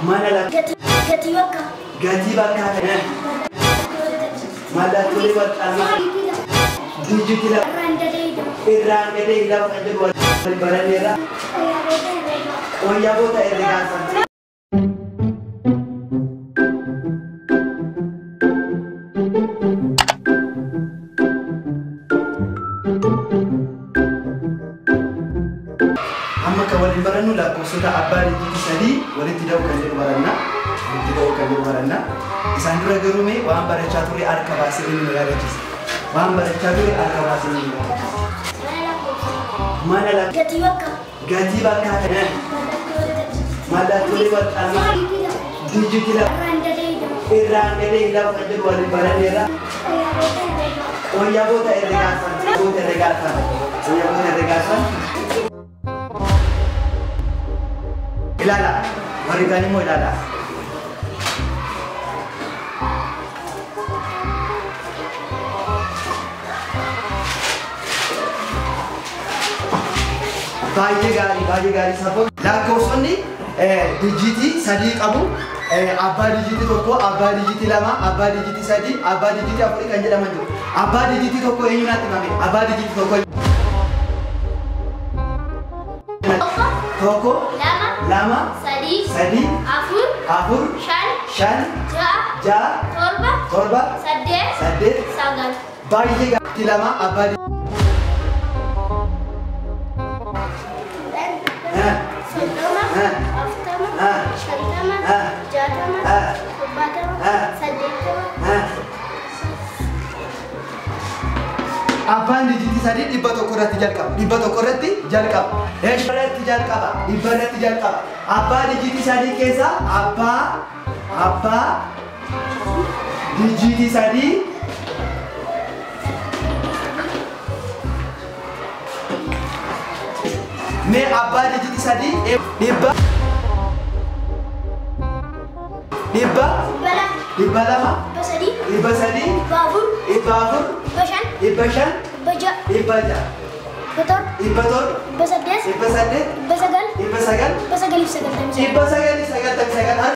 Mana lah? Gati bakka. Gaji bakka kan? Malah tulis buat alma. Digital. Irang gede hilang aja buat barang merah. Oh ya bota irrigasan. Amma kawalin barannu lakkoofsota abbaa digiti sadii walitti da'uu kan jedhu baranna. Isaan dura garuu mee waan barachaa turre harka baasee inni nu yaadachiisa. Waan barachaa turre harka baasee inni nu yaadachiisa. Mana la Gati bakka. gaji bakka kan? Malah tulis buat alma. Digital. Irang gede hilang aja buat barang merah. Oh ya bota irrigasan. Ilala, warigani mo ilala. Baay'ee gaarii sabab lakkoofsonni digitii sadii qabu. Abbaa digitii tokko, abbaa digitii lama, abbaa digitii sadii, abbaa digitii afurii kan jedhaman jiru. Abbaa digitii tokko eenyuun himame? Abbaa digitii tokko lama sadii afur shan ja'a torba saddeet baay'ee gaarii lama abbaa Abbaan digitii sadii dhibba tokko irratti jalqaba. Dhibba irratti jalqaba. Abbaa digitii sadii keessa abbaa digitii sadii mee abbaa digitii sadii dhibba lama dhibba sadii dhibba afur dhibba shan dhibba ja'a dhibba torba dhibba saddeet dhibba sagalii sagaltamii.